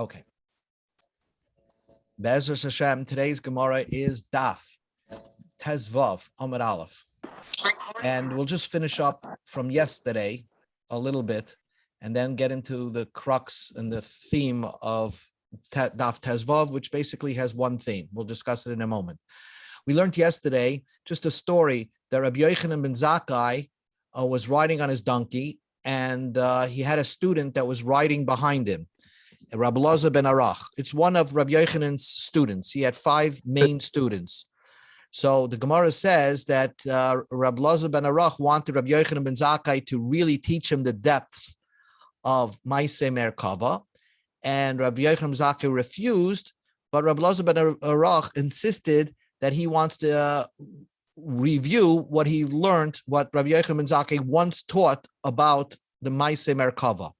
Okay. Be'ezras Hashem, today's Gemara is Daf Tezvav Amud Aleph. And we'll just finish up from yesterday a little bit and then get into the crux and the theme of Daf Tezvav, which basically has one theme. We'll discuss it in a moment. We learned yesterday just a story that Rabbi Yochanan ben Zakkai was riding on his donkey, and he had a student that was riding behind him, Rabbi Elazar ben Arach. It's one of Rabbi Yochanan's students. He had 5 main students. So the Gemara says that Rabbi Elazar ben Arach wanted Rabbi Yochanan ben Zakkai to really teach him the depths of Maaseh Merkava, and Rabbi Yochanan ben Zakkai refused, but Rabbi Elazar ben Arach insisted that he wants to review what he learned, what Rabbi Yochanan ben Zakkai once taught about the Maaseh Merkava.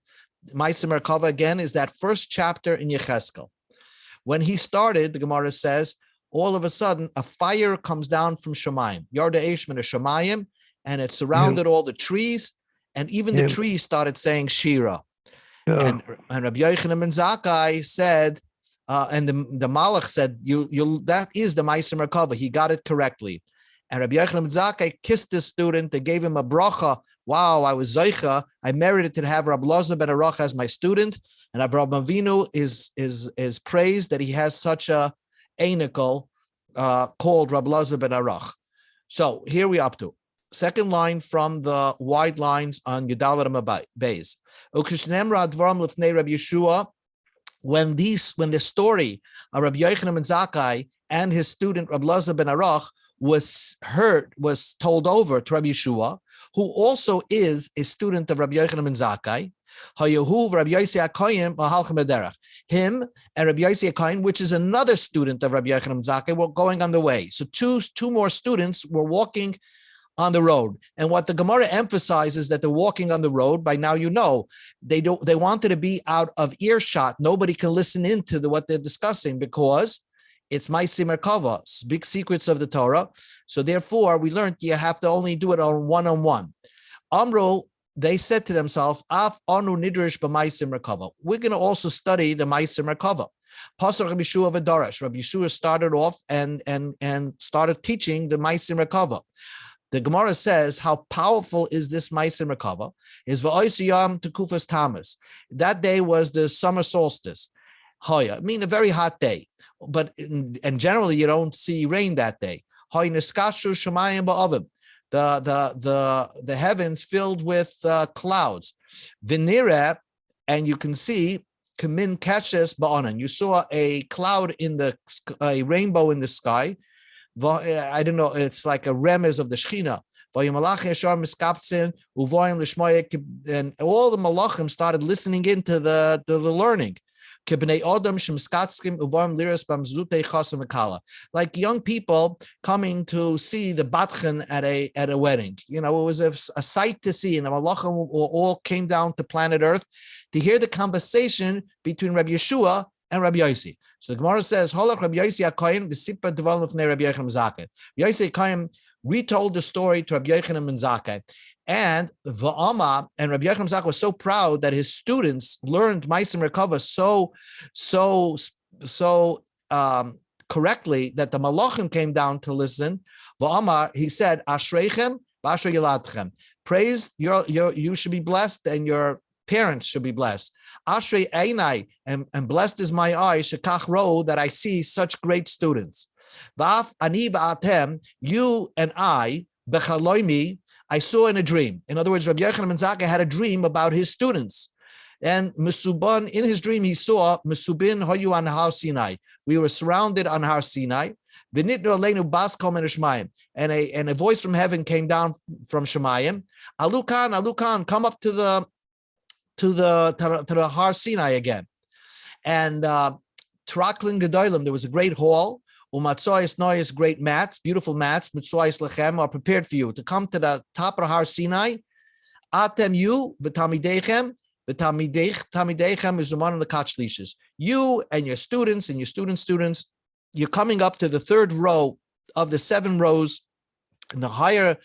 Maaseh Merkava, again, is that first chapter in Yecheskel. When he started, the Gemara says, all of a sudden, a fire comes down from Shemayim, Yarda Eish min Shemayim, and it surrounded all the trees, and even the trees started saying Shira. And Rabbi Yochanan ben Zakkai said, and the Malach said, that is the Maaseh Merkava. He got it correctly. And Rabbi Yochanan ben Zakkai kissed his student. They gave him a bracha. Wow, I was Zoicha. I merited to have Rabbi Elazar ben Arach as my student. And Avraham Avinu is praised that he has such a anical called Rabbi Elazar ben Arach. So here we up to. Second line from the wide lines on Yudal Rama Beis. When the story of Rabbi Yochanan ben Zakkai and his student Rabbi Elazar ben Arach was told over to Rabbi Yeshua, who also is a student of Rabbi Yochanan ben Zakkai, him and Rabbi Yossi HaKohen, which is another student of Rabbi Yochanan ben Zakkai, were going on the way. So two more students were walking on the road. And what the Gemara emphasizes that they're walking on the road. By now, you know, they wanted to be out of earshot. Nobody can listen into what they're discussing because it's Maaseh Merkava, big secrets of the Torah. So therefore, we learned you have to only do it on one-on-one. Amro, they said to themselves, Af anu nidrish b'Maaseh Merkava. We're going to also study the Maaseh Merkava. Pasuk Rabbi Yeshua v'Darash. Rabbi Yeshua started off and started teaching the Maaseh Merkava. The Gemara says, how powerful is this Maaseh Merkava? Is v'oisiyam tekufas tamas. That day was the summer solstice. Hoya, I mean a very hot day, but generally you don't see rain that day. Hoy niskashu shemayim ba'avim. The heavens filled with clouds. V'nireh, and you can see kamin kashes ba'anan. You saw a cloud a rainbow in the sky. I don't know, it's like a remez of the Shechina. And all the malachim started listening into the learning. Like young people coming to see the batchen at a wedding. You know, it was a sight to see, and the malachim all came down to planet Earth to hear the conversation between Rabbi Yeshua and Rabbi Yossi. So the Gemara says, Holach Rabbi Yossi HaKohen v'sipar deval lefnei Rabbi Yochanan ben Zakkai. Rabbi Yossi HaKohen retold the story to Rabbi Yochanan ben Zakkai. And Va'ama, and Rabbi Yochanan ben Zakkai was so proud that his students learned Maaseh Merkava so correctly that the Malachim came down to listen. Va'ama, he said, Ashreichem v'ashrei yiladchem. Praise, you should be blessed, and your parents should be blessed. Ashrei einai, and blessed is my eye, shekach ro, that I see such great students. V'af ani v'atem, you and I, bechaloimi, I saw in a dream. In other words, Rabbi Yochanan ben Zakkai had a dream about his students. And Mesuban, in his dream, he saw Mesubin hoyu an Har Sinai. We were surrounded on Har Sinai. V'nitnu aleinu bas kol min Shemayim. And a voice from heaven came down from Shemayim. Alukan, come up to the Har Sinai again. And Teraklin Gedolim, there was a great hall. Umatzoyis noyis, great mats, beautiful mats, mitzoyis lechem, are prepared for you to come to the top of Har Sinai. Atem you, v'tamidechem is the one on the kachlishes. You and your students and your students, you're coming up to the 3rd row of the 7 rows in the higher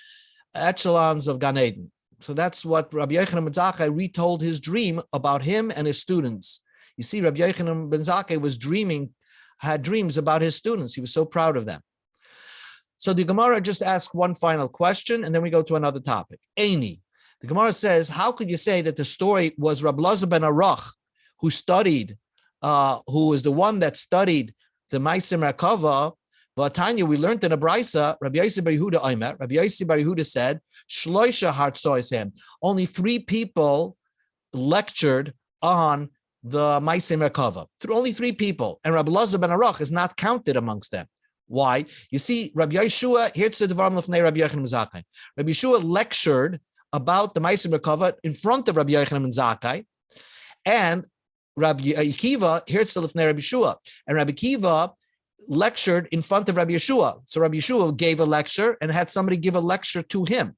echelons of Gan Eden. So that's what Rabbi Yochanan ben Zakkai retold his dream about him and his students. You see, Rabbi Yochanan ben Zakkai had dreams about his students. He was so proud of them. So the Gemara just asks one final question, and then we go to another topic. Eini. The Gemara says, how could you say that the story was Rabbi Lazar ben Arach, who was the one that studied the Ma'aser Merkava? V'atanya, we learned in a brisa, Rabbi Yossi bar Yehuda Omer, Rabbi Yossi bar Yehuda said, Shloisha hartsoisem, only 3 people lectured on the Ma'aser Merkava. Only 3 people, and Rabbi Lazar ben Arach is not counted amongst them. Why? You see, Rabbi Yeshua, here's the Devarim Lefnei Rabbi Yochanan ben Zakkai. Rabbi Yeshua lectured about the Ma'aser Merkava in front of Rabbi Yochanan ben Zakkai, and Rabbi Akiva, here's the Lefnei Rabbi Yeshua, and Rabbi Akiva lectured in front of Rabbi Yeshua. So Rabbi Yeshua gave a lecture and had somebody give a lecture to him.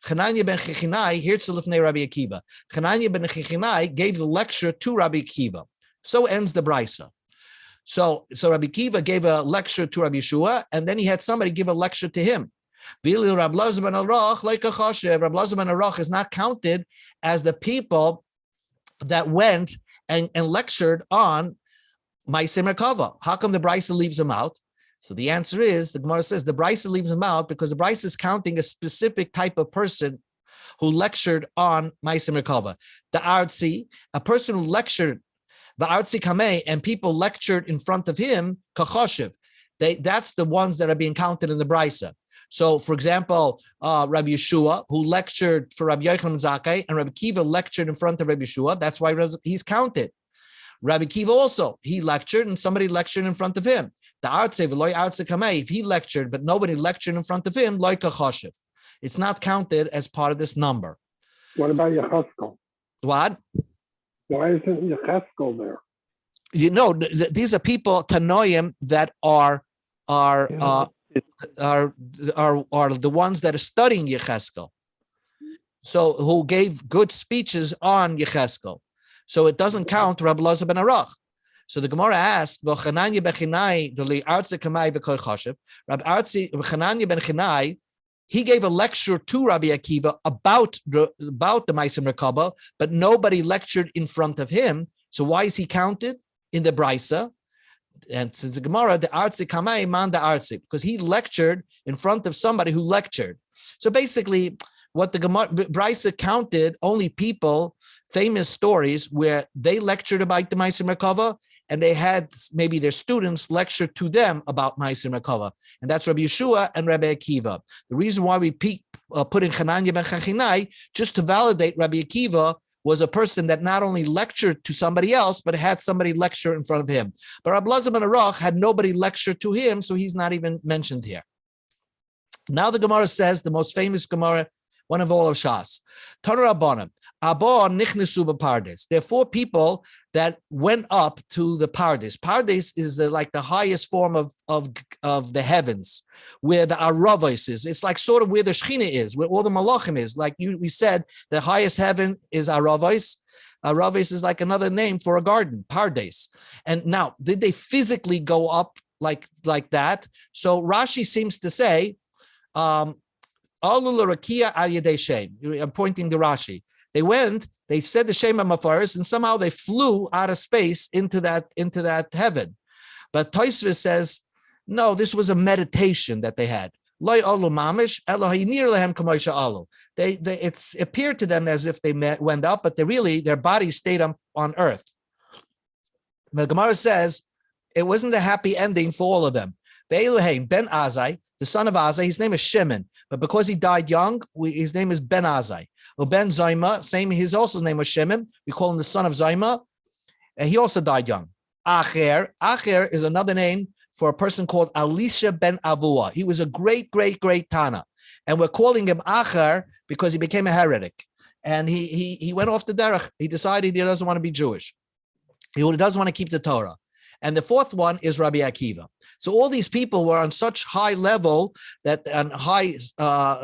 Chananya ben Chechinai, here's the Lefnei Rabbi Akiva. Chananya ben Chechinai gave the lecture to Rabbi Akiva. So ends the brisa. So Rabbi Akiva gave a lecture to Rabbi Yeshua, and then he had somebody give a lecture to him. Rabbi Lazar ben Arach, like a chashev, Rabbi Lazar ben Arach is not counted as the people that went and lectured on Ma'aser Merkava. How come the brisa leaves him out? So the answer is, the Gemara says, the brisa leaves him out because the brisa is counting a specific type of person who lectured on Ma'aser Merkava. The Artzi, a person who lectured, the Artzi Kameh, and people lectured in front of him, Kachoshev. That's the ones that are being counted in the brisa. So, for example, Rabbi Yeshua, who lectured for Rabbi Yochanan ben Zakkai, and Rabbi Akiva lectured in front of Rabbi Yeshua. That's why he's counted. Rabbi Akiva also, he lectured and somebody lectured in front of him. The Artze, V'loy Artze Kamei, if he lectured, but nobody lectured in front of him, like a choshev. It's not counted as part of this number. What about Yecheskel? What? Why isn't Yecheskel there? You know, these are people, Tanoim, that are the ones that are studying Yecheskel. So who gave good speeches on Yecheskel. So it doesn't count Rabbi Lazar ben Arach. So the Gemara asks, V'chananya bechinai deli Artze kamai v'kol chashev. Rabbi Chananya ben Chinai, he gave a lecture to Rabbi Akiva about the Ma'aser Merkava, but nobody lectured in front of him. So why is he counted in the brisa? And since the Gemara, the Artze kamai man the Artze, because he lectured in front of somebody who lectured. So basically, what the Gemara brisa counted only people, famous stories where they lectured about the Ma'aser Merkava, and they had maybe their students lecture to them about Ma'aser Merkava, and that's Rabbi Yeshua and Rabbi Akiva. The reason why we put in Chananya ben Chachinai, just to validate Rabbi Akiva was a person that not only lectured to somebody else, but had somebody lecture in front of him. But Rabbi Lazar ben Arach had nobody lecture to him, so he's not even mentioned here. Now the Gemara says, the most famous Gemara, one of all of Shas. Tanu Rabbanan, Abba nichnesu b'pardes. There are 4 people that went up to the Pardes. Pardes is like the highest form of the heavens, where the Aravos is. It's like sort of where the Shechina is, where all the Malachim is. Like we said, the highest heaven is Aravos. Aravos is like another name for a garden, Pardes. And now, did they physically go up like that? So Rashi seems to say, I'm pointing to Rashi. They went, they said the Shema Mafaris, and somehow they flew out of space into that heaven. But Tosfos says, no, this was a meditation that they had. It appeared to them as if they went up, but their bodies stayed on earth. The Gemara says it wasn't a happy ending for all of them. Ben Azai, the son of Azai, his name is Shimon, but because he died young, his name is Ben Azai. Ben Zaima, his name was Shimon. We call him the son of Zaima, and he also died young. Acher is another name for a person called Elisha ben Avua. He was a great Tana, and we're calling him Acher because he became a heretic, and he went off the derech. He decided he doesn't want to be Jewish. He doesn't want to keep the Torah. And the 4th one is Rabbi Akiva. So all these people were on such high level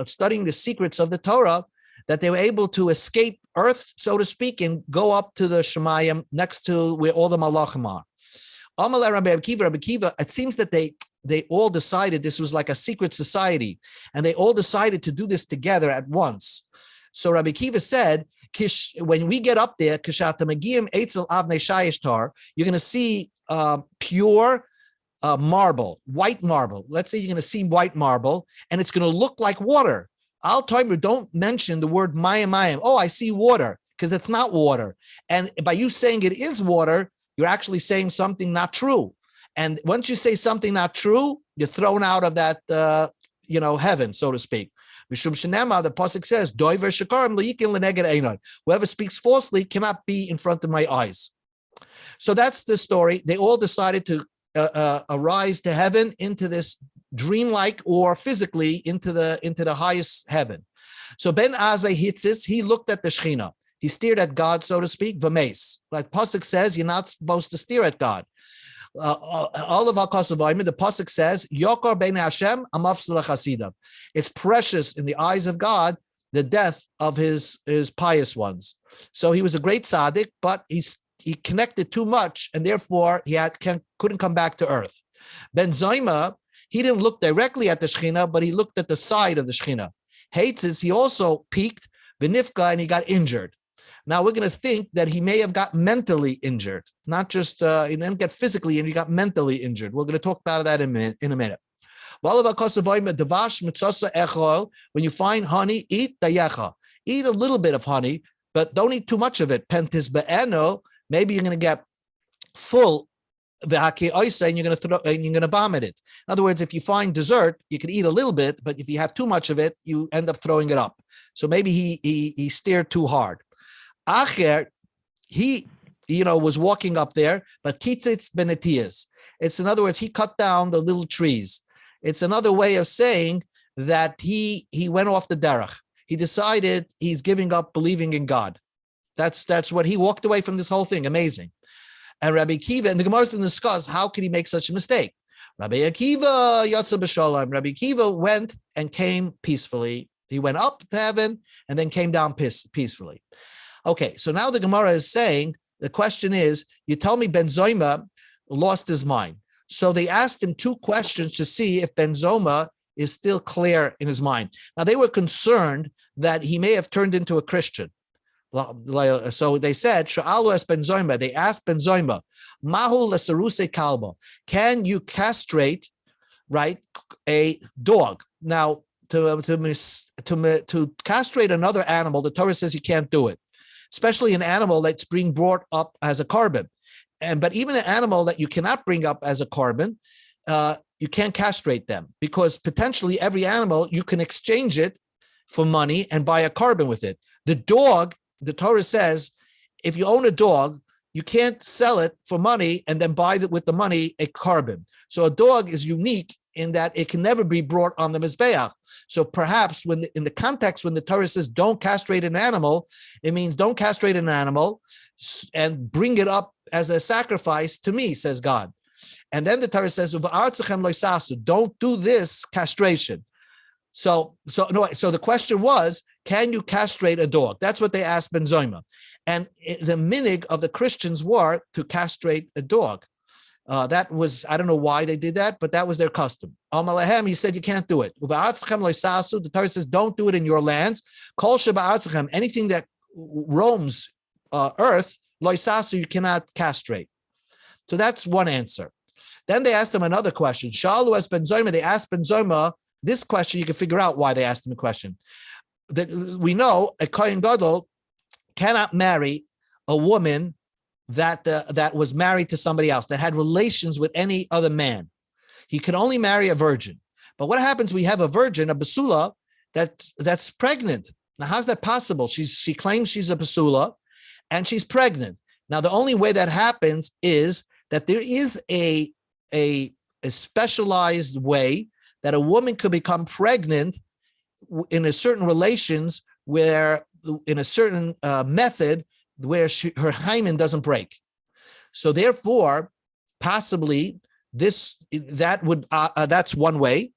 studying the secrets of the Torah, that they were able to escape earth, so to speak, and go up to the Shemayim next to where all the Malachim are. Amalei Rabbi Akiva, it seems that they all decided this was like a secret society, and they all decided to do this together at once. So Rabbi Kiva said, when we get up there, you're going to see pure marble, white marble. Let's say you're going to see white marble, and it's going to look like water. Al Timer, don't mention the word mayim. Oh, I see water, because it's not water. And by you saying it is water, you're actually saying something not true. And once you say something not true, you're thrown out of that, heaven, so to speak. The pasuk says, whoever speaks falsely cannot be in front of my eyes. So that's the story. They all decided to arise to heaven, into this dreamlike, or physically into the highest heaven. So Ben Azai Hitzitz, he looked at the Shechina. He stared at God, so to speak, v'meis. Like pasuk says, you're not supposed to stare at God. All of the pasuk says, Yokar ben Hashem amafsala chasidav. It's precious in the eyes of God, the death of his pious ones. So he was a great tzaddik, but he connected too much, and therefore he couldn't come back to earth. Ben Zoyma, he didn't look directly at the Shechina, but he looked at the side of the Shechina. Haitzis, he also peaked, Benifka, and he got injured. Now we're going to think that he may have got mentally injured, not just he didn't get physically, and he got mentally injured. We're going to talk about that in a minute. When you find honey, eat dayecha. Eat a little bit of honey, but don't eat too much of it. Pentis be'eno, maybe you're going to get full, and you're going to vomit it. In other words, if you find dessert, you can eat a little bit, but if you have too much of it, you end up throwing it up. So maybe he stared too hard. Acher, he was walking up there, but kitzitz benetias. It's, in other words, he cut down the little trees. It's another way of saying that he went off the derech. He decided he's giving up believing in God. That's what he walked away from this whole thing. Amazing. And Rabbi Akiva, and the Gemara is going to discuss how could he make such a mistake. Rabbi Akiva yatsa b'shalom. Rabbi Akiva went and came peacefully. He went up to heaven and then came down peacefully. Okay, so now the Gemara is saying, the question is, you tell me Ben Zoyma lost his mind. So they asked him two questions to see if Ben Zoyma is still clear in his mind. Now they were concerned that he may have turned into a Christian. So they said, Sha'alu es Ben Zoyma, they asked Ben Zoyma, Mahu lesaruse kalba, can you castrate, right, a dog? Now, to castrate another animal, the Torah says you can't do it, especially an animal that's being brought up as a carbon. But even an animal that you cannot bring up as a carbon, you can't castrate them, because potentially every animal you can exchange it for money and buy a carbon with it. The dog, the Torah says, if you own a dog, you can't sell it for money and then buy with the money a carbon. So a dog is unique in that it can never be brought on the Mizbeach. So perhaps in the context when the Torah says don't castrate an animal, it means don't castrate an animal and bring it up as a sacrifice to me, says God. And then the Torah says, don't do this castration. So the question was, can you castrate a dog? That's what they asked Ben Zoyma. And the minig of the Christians were to castrate a dog. That was, I don't know why they did that, but that was their custom. Amalehem, he said, you can't do it. The Torah says, don't do it in your lands. Anything that roams earth, loisasu, you cannot castrate. So that's one answer. Then they asked him another question. Shalu as Ben Zoyma, they asked Ben Zoyma this question. You can figure out why they asked him a question. That we know a Kohen Gadol cannot marry a woman that was married to somebody else, that had relations with any other man. He can only marry a virgin. But what happens? We have a virgin, a basula, that's pregnant. Now, how's that possible? She claims she's a basula, and she's pregnant. Now, the only way that happens is that there is a specialized way that a woman could become pregnant in a certain relations where, in a certain method, where her hymen doesn't break. So therefore, possibly that's one way.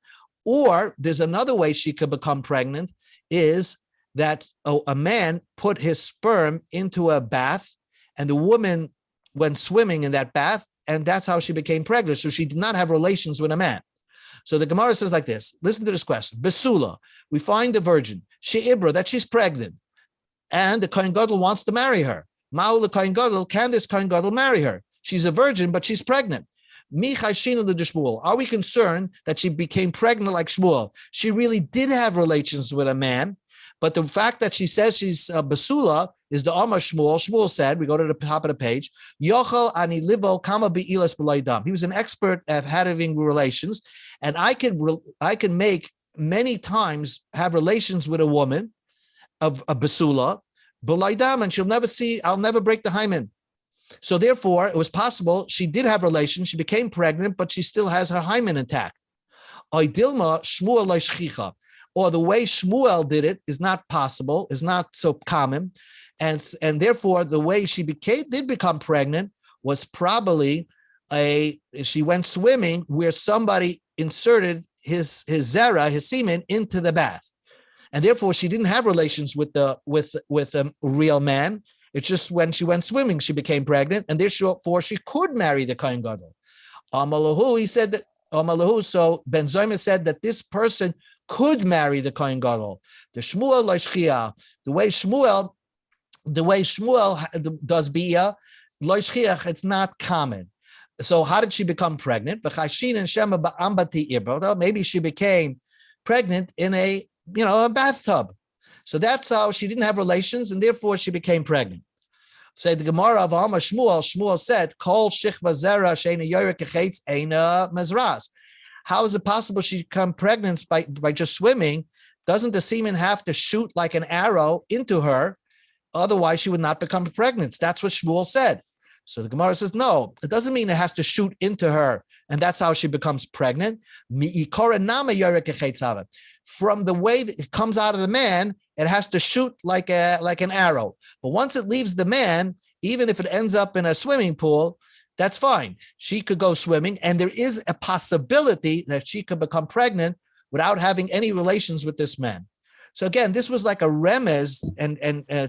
Or there's another way she could become pregnant, is that a man put his sperm into a bath, and the woman went swimming in that bath, and that's how she became pregnant. So she did not have relations with a man. So the Gemara says like this. Listen to this question. Besula, we find the virgin, she'ibra, that she's pregnant. and the Kohen Gadol wants to marry her. Ma'u l'Kohen Gadol, can this Kohen Gadol marry her? She's a virgin, but she's pregnant. Are we concerned that she became pregnant like Shmuel? She really did have relations with a man, but the fact that she says she's basula is the Amar Shmuel. Shmuel said, we go to the top of the page, Yochel ani livo kama be'ilas b'laydam. He was an expert at having relations, and I can make many times have relations with a woman of a basula, b'laydam, and I'll never break the hymen. So therefore, it was possible she did have relations, she became pregnant, but she still has her hymen intact. Oidilma Shmuel leishchicha, or the way Shmuel did it is not possible, is not so common, and therefore the way she did become pregnant was probably she went swimming where somebody inserted his zera, his semen, into the bath, and therefore she didn't have relations with a real man. It's just when she went swimming, she became pregnant, and therefore she could marry the Kohen Gadol. Amalahu, he said that Amalahu. So Ben Zoyma said that this person could marry the Kohen Gadol. The Shmuel loishchia, the way Shmuel does bia loishchia, it's not common. So how did she become pregnant? Maybe she became pregnant in a bathtub. So that's how she didn't have relations, and therefore she became pregnant. Say the Gemara of Alma Shmuel. Shmuel said, "Kol shichva zera sheina yorek echetz eina mezras." How is it possible she become pregnant by just swimming? Doesn't the semen have to shoot like an arrow into her? Otherwise, she would not become pregnant. That's what Shmuel said. So the Gemara says, no, it doesn't mean it has to shoot into her, and that's how she becomes pregnant. From the way that it comes out of the man, it has to shoot like an arrow. But once it leaves the man, even if it ends up in a swimming pool, that's fine. She could go swimming, and there is a possibility that she could become pregnant without having any relations with this man. So again, this was like a remez and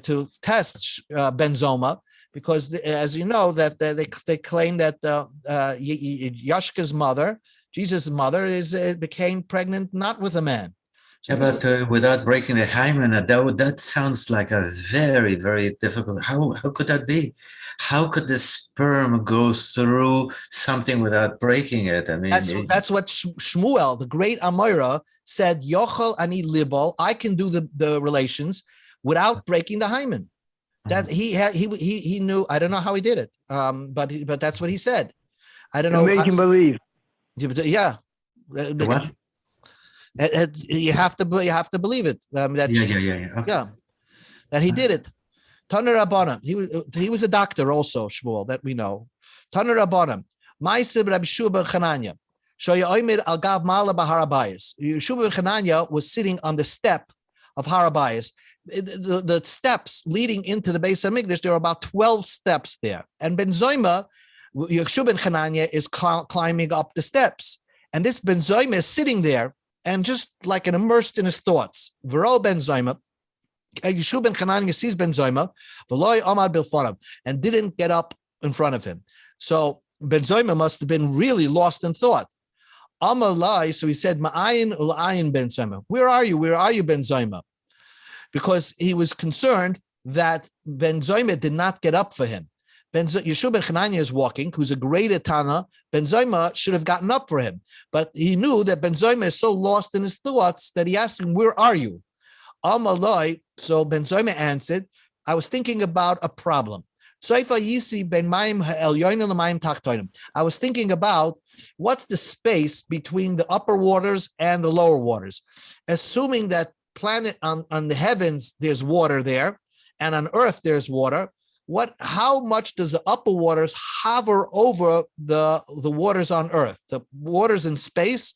to test Ben Zoma, because as you know that they claim that Yashka's mother, Jesus' mother, became pregnant not with a man. So but without breaking the hymen, that sounds like a very, very difficult. How could that be? How could the sperm go through something without breaking it? I mean, that's what Shmuel, the great Amora, said. Yochel ani libol, I can do the relations without breaking the hymen. That he knew. I don't know how he did it, but that's what he said. I don't know. Make him believe. Yeah. what? You have to believe it. Okay. That he did it. Taner Rabbanim. He was a doctor also, Shmuel, that we know. Taner Rabbanim. Ma'aseh Rabbi Yeshua ben Chananya. Shoya Omer al Gav Mala b'Harabayis. Yeshua ben Chananya was sitting on the step of Harabayis. The steps leading into the Beis Hamikdash, there are about 12 steps there. And Ben Zoyma, Yeshua ben Chananya, is climbing up the steps. And this Ben Zoyma is sitting there and just like immersed in his thoughts. V'ro Ben Zoyma, Yeshua ben Chananya sees Ben Zoyma, v'loi amad bilfonav, and didn't get up in front of him. So Ben Zoyma must have been really lost in thought. Amalai, so he said, Ma'ayin ul'ayin Ben Zoyma. Where are you? Where are you, Ben Zoyma? Because he was concerned that Ben Zoyma did not get up for him. Yeshua ben Chananya is walking, who's a great Tana. Ben Zoyma should have gotten up for him. But he knew that Ben Zoyma is so lost in his thoughts that he asked him, where are you? Amalai, so Ben Zoyma answered, I was thinking about a problem. I was thinking about what's the space between the upper waters and the lower waters. Assuming that planet on the heavens there's water there, and on earth there's water. How much does the upper waters hover over the waters on earth? The waters in space,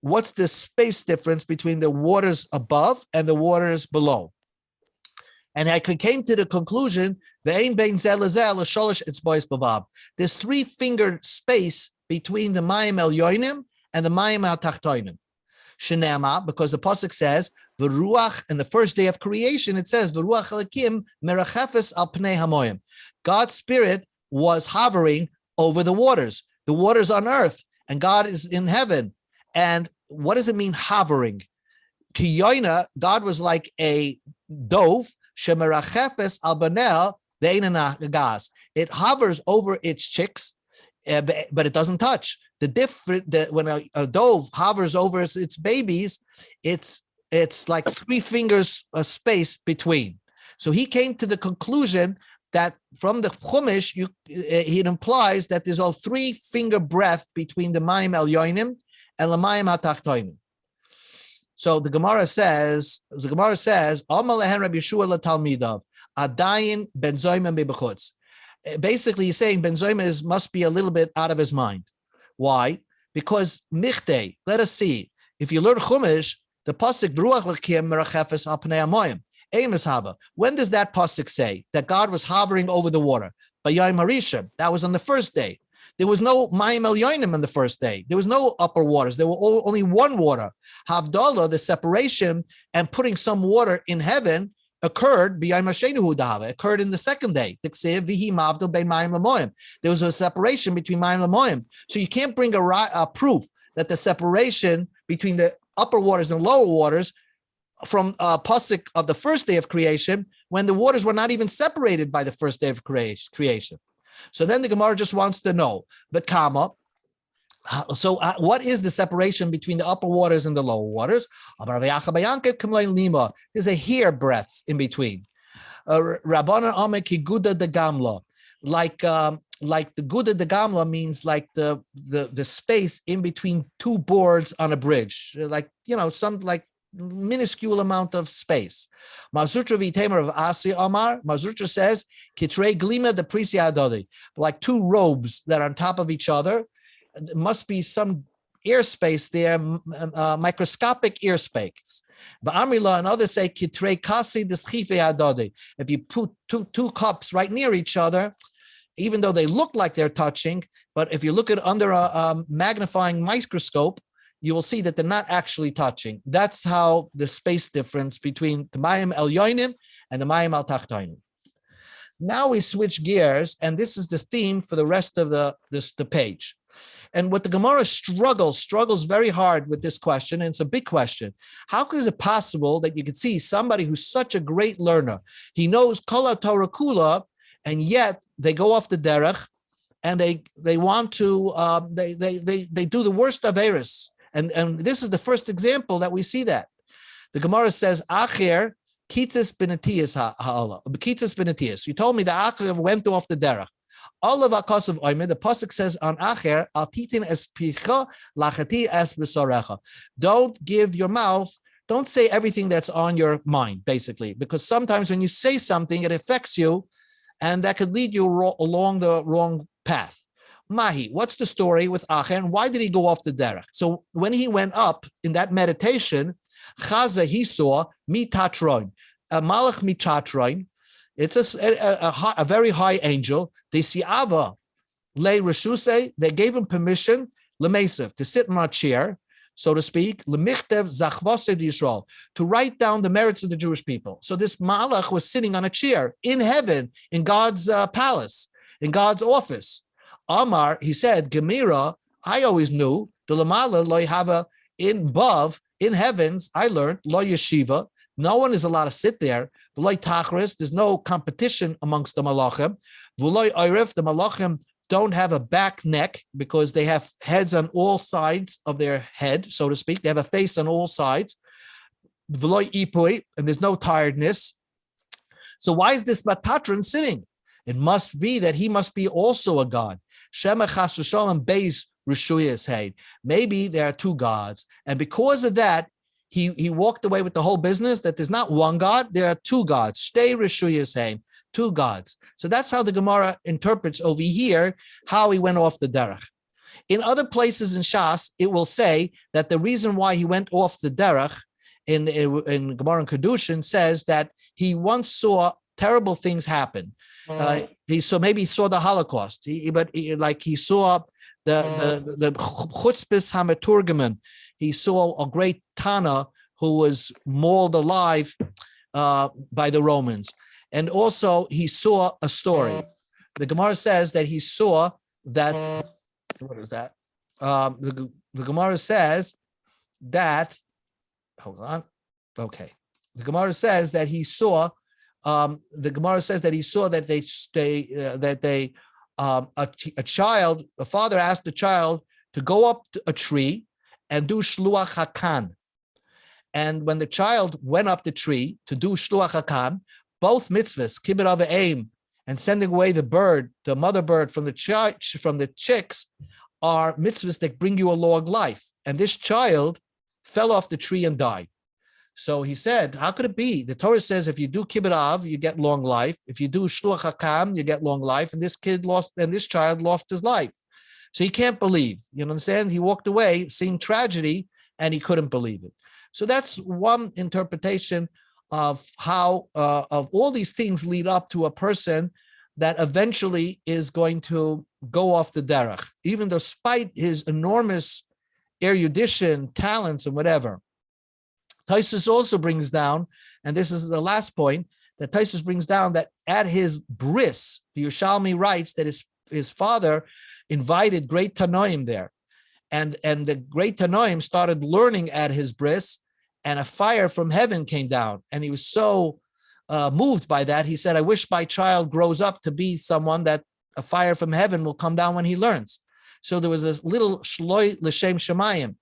what's the space difference between the waters above and the waters below? And I came to the conclusion, there's 3-fingered space between the Mayim Elyonim and the Mayim Al Tachtoinim. Shenema, because the pasuk says the ruach, and the first day of creation it says the ruach Elokim merachefes al pnei hamoyim. God's spirit was hovering over the waters on earth, and God is in heaven. And what does it mean hovering? Kiyoina, God was like a dove shemerachefes al banel ve'ein gas. It hovers over its chicks, but it doesn't touch. When a dove hovers over its babies, it's like 3 fingers space between. So he came to the conclusion that from the Chumash, it implies that there's a 3-finger breadth between the Mayim Elyonim and the Mayim HaTachtonim. So the Gemara says, Amar lehen Rabbi Yeshua leTalmidav, Adayin ben Zoyman bebechutz. Basically, he's saying Ben Zoyman must be a little bit out of his mind. Why? Because Michte, let us see. If you learn Chumash, the pasuk B'ruach Lakim merachefes al pnei hamayim. When does that pasuk say that God was hovering over the water? B'yayim harishon. That was on the first day. There was no mayim elyonim on the first day. There was no upper waters. There were only one water. Havdalah, the separation and putting some water in heaven, occurred b'yayim hashenu dahava. Occurred in the second day. There was a separation between mayim lamoyim. So you can't bring a proof that the separation between the upper waters and lower waters from pasuk of the first day of creation, when the waters were not even separated by the first day of creation. So then the Gemara just wants to know, but Kama, so what is the separation between the upper waters and the lower waters? There's a hair breadths in between. Rabbana Ame ki Guda de Gamla, like the Guda de Gamla means like the space in between 2 boards on a bridge, some like minuscule amount of space. Mazutra v'temer of Asi Amar, Mazutra says, Kitrei glima de prisia adodi, like 2 robes that are on top of each other. There must be some airspace there, microscopic airspace. But Amrila and others say, Kitrei kasi deschife adodi. If you put two cups right near each other, even though they look like they're touching, but if you look at under a magnifying microscope, you will see that they're not actually touching. That's how the space difference between the Mayim Elyonim and the Mayim Al Tachtonim. Now we switch gears, and this is the theme for the rest of the page. And what the Gemara struggles very hard with this question, and it's a big question. How is it possible that you could see somebody who's such a great learner, he knows Kol Torah Kula, and yet they go off the derech, and they want to they do the worst averis. And this is the first example that we see that. The Gemara says, Acher, Kitzis Benetias ha'ala. Kitzis Benetias. You told me the Acher went off the derech. All of Akas of Oimer, the Pasuk says on Acher, Al titin es picha, lachati es b'sarecha. Don't give your mouth, don't say everything that's on your mind, basically. Because sometimes when you say something, it affects you, and that could lead you along the wrong path. Mahi, what's the story with Acher, and why did he go off the derech? So when he went up in that meditation, Chaza, he saw mitatron, a malach mitatron. It's a very high angel. They see Ava le reshuse. They gave him permission lemesev to sit in a chair, so to speak, lemichtev zachvase Yisrael, to write down the merits of the Jewish people. So this malach was sitting on a chair in heaven, in God's palace, in God's office. Amar, he said, Gemira, I always knew, the Lamala lo yhava in heavens, I learned, lo yeshiva, no one is allowed to sit there. V'loy tachris, there's no competition amongst the malachim. V'loy oirif, the malachim don't have a back neck because they have heads on all sides of their head, so to speak. They have a face on all sides. V'loy ipui, and there's no tiredness. So why is this Matatron sitting? It must be that he must be also a god. Shema chas v'shalom beis reshuyas heid. Maybe there are 2 gods, and because of that, he walked away with the whole business that there's not one God, there are 2 gods. Shtei reshuyas heid, 2 gods. So that's how the Gemara interprets over here how he went off the derech. In other places in Shas, it will say that the reason why he went off the derech in Gemara and Kedushin says that he once saw terrible things happen. He saw the Holocaust. He saw the chutzpis hamaturgaman. He saw a great Tana who was mauled alive by the Romans, and also he saw a story. The Gemara says that he saw that. What is that? The Gemara says that. Hold on. Okay. The Gemara says that he saw the Gemara says that he saw that a father asked the child to go up to a tree and do shluach hakan. And when the child went up the tree to do shluach hakan, both mitzvahs, kibbut avim, and sending away the mother bird from the chicks, are mitzvahs that bring you a long life. And this child fell off the tree and died. So he said, how could it be? The Torah says if you do kibbut av, you get long life. If you do shluach hakam, you get long life. And this child lost his life. So he can't believe. You understand? He walked away seeing tragedy and he couldn't believe it. So that's one interpretation of how of all these things lead up to a person that eventually is going to go off the derech, even despite his enormous erudition, talents, and whatever. Taisus also brings down, and this is the last point, that Taisus brings down that at his bris, the Yerushalmi writes that his father invited great Tanoim there. And the great Tanoim started learning at his bris, and a fire from heaven came down. And he was so moved by that, he said, I wish my child grows up to be someone that a fire from heaven will come down when he learns. So there was a little shloi l'shem shemayim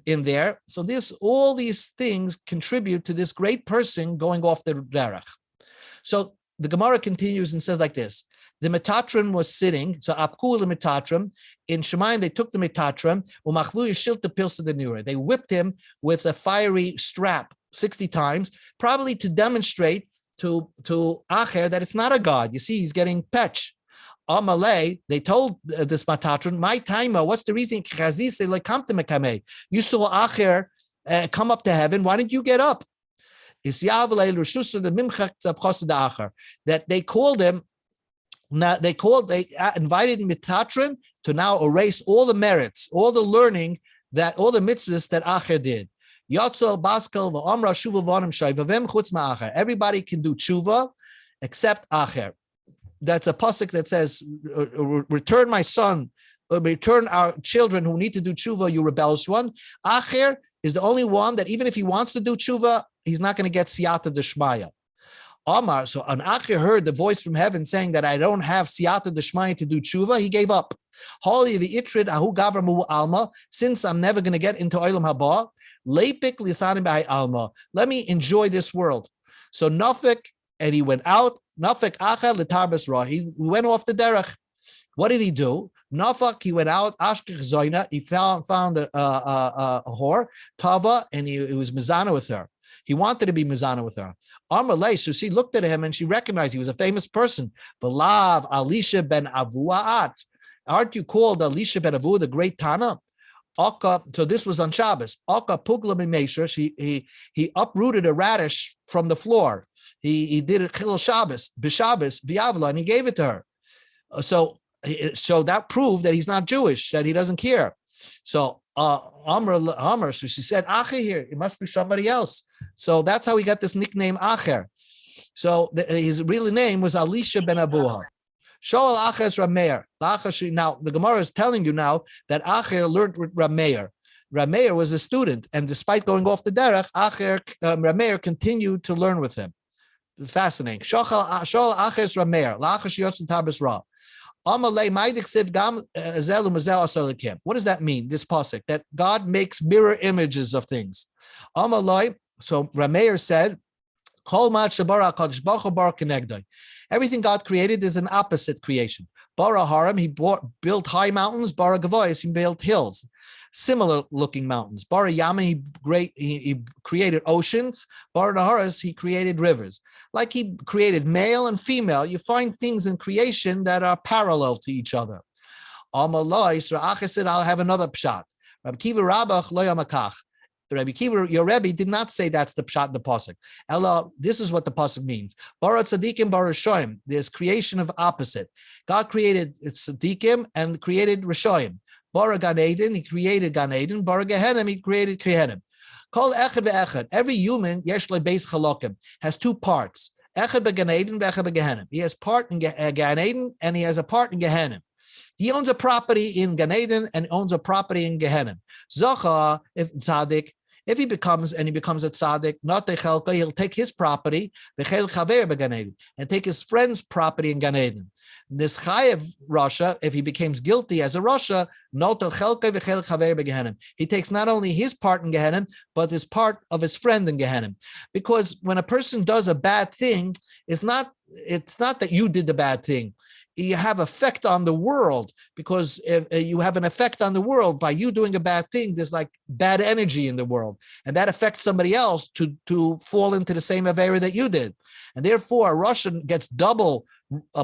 in there. So all these things contribute to this great person going off the derech. So the Gemara continues and says like this: the Metatron was sitting, so apkul the Metatron. In Shemayim, they took the Metatron, umachvu yishil the pilsa the nura. They whipped him with a fiery strap 60 times, probably to demonstrate to Acher that it's not a god. You see, he's getting petch. Amalei, they told this Metatron, my timer, what's the reason? You saw Acher come up to heaven. Why didn't you get up? That they called him. Now they invited Metatron to now erase all the merits, all the learning, all the mitzvahs that Acher did. Everybody can do tshuva except Acher. That's a pasuk that says, return my son, return our children who need to do tshuva, you rebellious one. Acher is the only one that even if he wants to do tshuva, he's not going to get siyata d'shmaya. Amar, so an Acher heard the voice from heaven saying that I don't have siyata d'shmaya to do tshuva, he gave up. Holy the itrid ahu gavramu alma, since I'm never going to get into olam haba, lepik lisanim b'hay alma, let me enjoy this world. So Nafik, and he went out, Nafik Acher l'tarbas ra, he went off the derech. What did he do? Nafak, he went out, Ashkech Zoina, he found a whore, Tava, and he was mizana with her. He wanted to be mizana with her. Amalei, so she looked at him and she recognized he was a famous person. V'lav Elisha ben Avuat. Aren't you called Elisha ben Avu, the great Tana? Aka, so this was on Shabbos. Aka pugla b'meisher. He uprooted a radish from the floor. He did a chilul Shabbos, b'Shabbos, b'Yavla, and he gave it to her. So that proved that he's not Jewish, that he doesn't care. So Amr, so she said, Acher here, it must be somebody else. So that's how he got this nickname Acher. So his real name was Elisha ben Abuha. Shoal Acher's Rameir. Now, the Gemara is telling you now that Acher learned with Rameir. Rameir was a student, and despite going off the derech, Rameir continued to learn with him. Fascinating. Shoal Acher's Rameir. La'acher shiyotzin tabas ra. What does that mean, this pasuk? That God makes mirror images of things. So Rameir said, everything God created is an opposite creation. Bara Haram, he built high mountains. Bara Gavois, he built hills, similar looking mountains. Bara Yama, he created oceans. Bara Naharas, he created rivers. Like he created male and female, you find things in creation that are parallel to each other. Amalai, so Acher said, I'll have another pshat. Rabbi Kiva Rabach lo yamakach. Rabbi Kiva, your Rebbe did not say that's the pshat in the pasuk. Ella, this is what the pasuk means. Bara tzadikim, bara shoim. There's creation of opposite. God created tzadikim and created rishoim. Bara Gan Eden, he created Gan Eden. Bara Gehenim, he created Gehenim. Called echad ve'echad. Every human, yesh lebeis chalokim, has two parts. Echad beGan Eden, ve'echad beGehenim. He has part in Gan Eden and he has a part in Gehenim. He owns a property in Gan Eden and owns a property in Gehenim. Zocha, if tzaddik, If he becomes a tzaddik, not the chelka, he'll take his property, v'chel chaver began Eden, and take his friend's property in Gan Eden. This chayev Rasha, if he becomes guilty as a Rasha, notel chelka v'chel chaver began. He takes not only his part in Gehenna, but his part of his friend in Gehenna. Because when a person does a bad thing, it's not that you did the bad thing. You have effect on the world, because if you have an effect on the world by you doing a bad thing, there's like bad energy in the world, and that affects somebody else to fall into the same avera that you did, and therefore a Russian gets double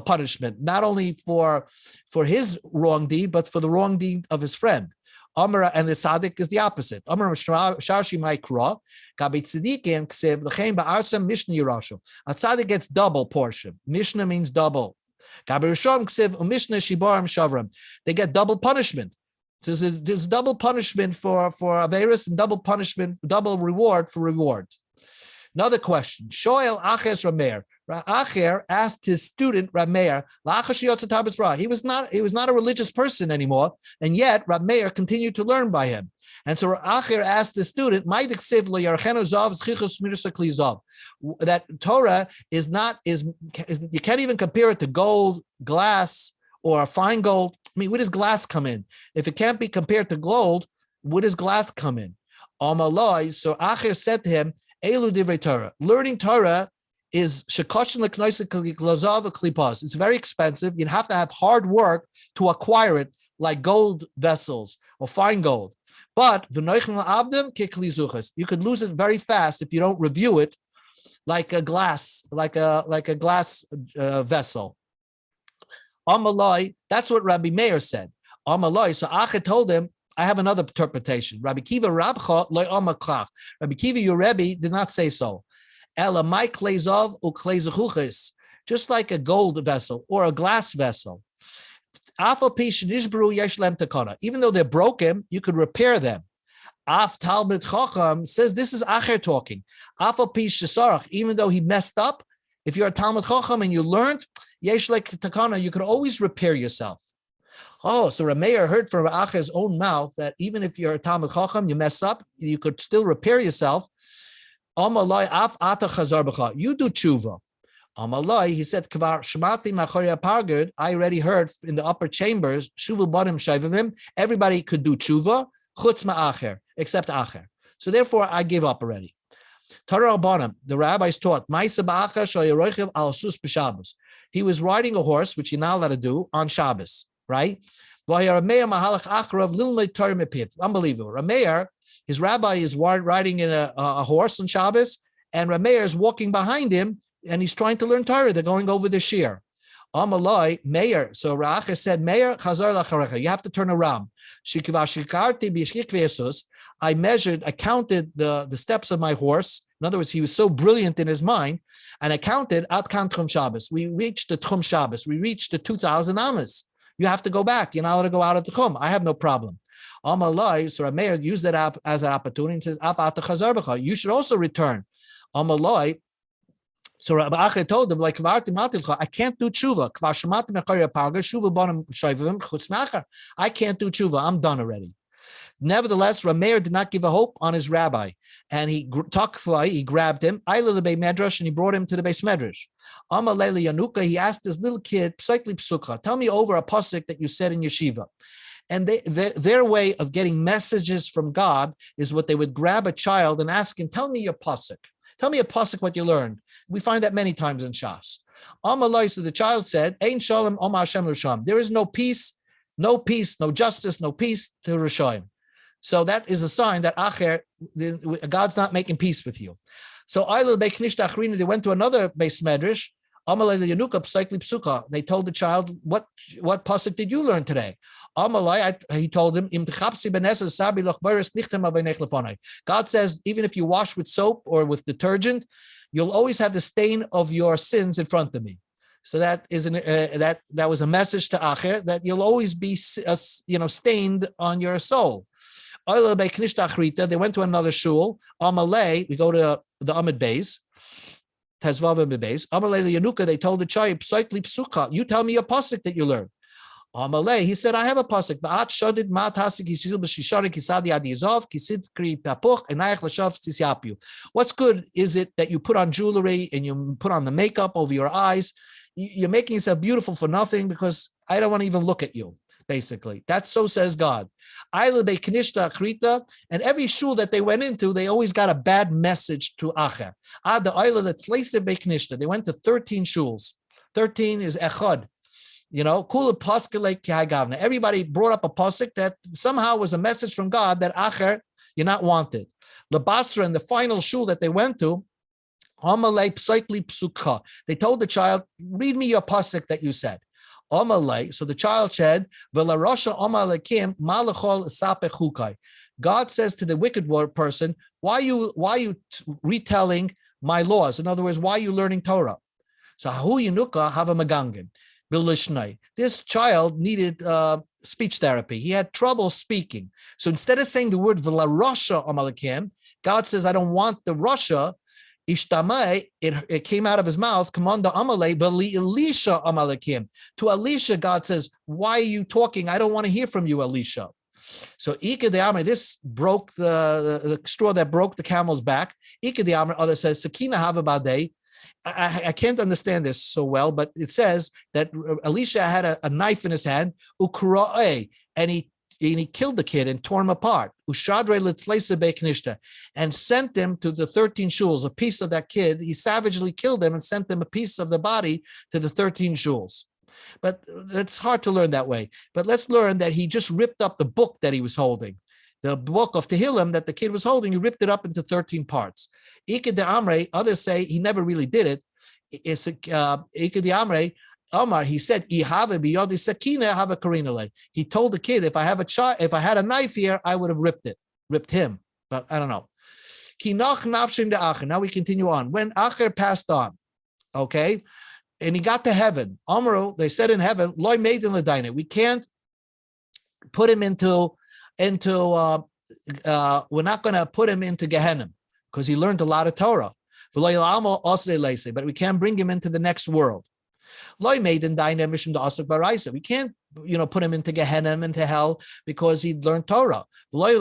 punishment, not only for his wrong deed, but for the wrong deed of his friend. Amra, and the tzaddik is the opposite. Amra sharshi maikra gabi tzadikim ksev l'chein ba'arsam mishnah yirashu. A tzaddik gets double portion. Mishnah means double. They get double punishment. There's double punishment for Averis and double reward for rewards. Another question. Shoel Aches Rameir. Acher asked his student Rameir. He was not a religious person anymore, and yet Rameir continued to learn by him. And so Acher asked the student, that Torah is you can't even compare it to gold, glass, or fine gold. I mean, where does glass come in? If it can't be compared to gold, where does glass come in? So Acher said to him, Elu divrei Torah. Learning Torah is it's very expensive. You have to have hard work to acquire it, like gold vessels or fine gold. But you could lose it very fast if you don't review it, like a glass, vessel. Amalai, that's what Rabbi Meir said. Amalai. So Acha told him, I have another interpretation. Rabbi Kiva Rabcha loy amakach. Rabbi Kiva, your Rebbe, did not say so. Ela my klezov u klezachuchis, just like a gold vessel or a glass vessel. Even though they're broken, you could repair them. Af Talmud Chacham says this is Acher talking. Even though he messed up, if you're a Talmud Chacham and you learned, yesh like takana, you could always repair yourself. Oh, so Rameir heard from Acher's own mouth that even if you're a Talmud Chacham, you mess up, you could still repair yourself. Amalai af ata chazar b'cha. You do tshuva. Amalai, he said, Kvar shmati machori apargud. I already heard in the upper chambers, shuvu barim shayvim. Everybody could do tshuva, chutz ma'acher, except Acher. So therefore, I give up already. Torah Rabbanim, the rabbis taught, Ma'isa ba'acher shayorochiv al sus b'Shabbos. He was riding a horse, which you're not allowed to do on Shabbos, right? Unbelievable. Rameir, his rabbi is riding in a horse on Shabbos, and Rameir is walking behind him, and he's trying to learn Torah. They're going over the shir. Amalai, Meir. So Ra'acha said, Meir, chazar lacharecha. You have to turn around. I counted the steps of my horse. In other words, he was so brilliant in his mind, and I counted at kan Tchum Shabbos. We reached the Tchum Shabbos. We reached the 2,000 amas. You have to go back. You're not allowed to go out of Tchum. I have no problem. Amalai, so Rameir used that as an opportunity and says, you should also return. Amalai, so Rabbi Acher told him, like, I can't do tshuva. I can't do tshuva. I'm done already. Nevertheless, Rameir did not give a hope on his rabbi, and he grabbed him, and he brought him to the Beis Medrash. Amalei Yanuka, he asked this little kid, tell me over a pasuk that you said in yeshiva. And their way of getting messages from God is what they would grab a child and ask him, tell me your pasuk. Tell me a pasuk what you learned. We find that many times in Shas. Amalai, so the child said, Ein shalom Om Hashem Risham. There is no peace, no justice, no peace to Rishayim. So that is a sign that Acher, God's not making peace with you. So they went to another Beis Medrash. They told the child, what pasuk did you learn today? He told him, God says, even if you wash with soap or with detergent, you'll always have the stain of your sins in front of me. So that is that was a message to Acher, that you'll always be stained on your soul. They went to another shul. Amalei, we go to the Amid Beis, Tezvav Amid Beis. Amalei Yanuka, they told the child, you tell me a pasuk that you learned. Amalei, he said, I have a pasuk. What's good is it that you put on jewelry and you put on the makeup over your eyes? You're making yourself beautiful for nothing because I don't want to even look at you. Basically, that's so says God. And every shul that they went into, they always got a bad message to Acher. They went to 13 shuls. 13 is echad. Everybody brought up a pasuk that somehow was a message from God that Acher, you're not wanted. The Basra in the final shul that they went to, they told the child, read me your pasuk that you said. So the child said, God says to the wicked person, why are you retelling my laws? In other words, why are you learning Torah? So have a magangin. This child needed speech therapy. He had trouble speaking. So instead of saying the word v'larasha amalekim, God says, I don't want the Russia. Ishtamai, it came out of his mouth. Commanda amalei v'li Elisha amalekim. To Elisha, God says, why are you talking? I don't want to hear from you, Elisha. So Ika de Amr, this broke the straw that broke the camel's back. Ika de Amr, other says, Sakina hava badei. I can't understand this so well, but it says that Elisha had a knife in his hand, and he killed the kid and tore him apart, and sent him to the 13 shuls, a piece of that kid. He savagely killed him and sent them a piece of the body to the 13 shuls. But it's hard to learn that way. But let's learn that he just ripped up the book that he was holding. The book of Tehillim that the kid was holding, he ripped it up into 13 parts. Ika de Amre, others say he never really did it. It's Ika de Amre, Omar, he said, he told the kid, if I had a knife here, I would have ripped him. But I don't know. Now we continue on. When Acher passed on, okay, and he got to heaven, Amru, they said in heaven, Loy made in the we can't put him into we're not going to put him into Gehenna because he learned a lot of Torah. But we can't bring him into the next world. We can't, put him into Gehenna, into hell, because he learned Torah. We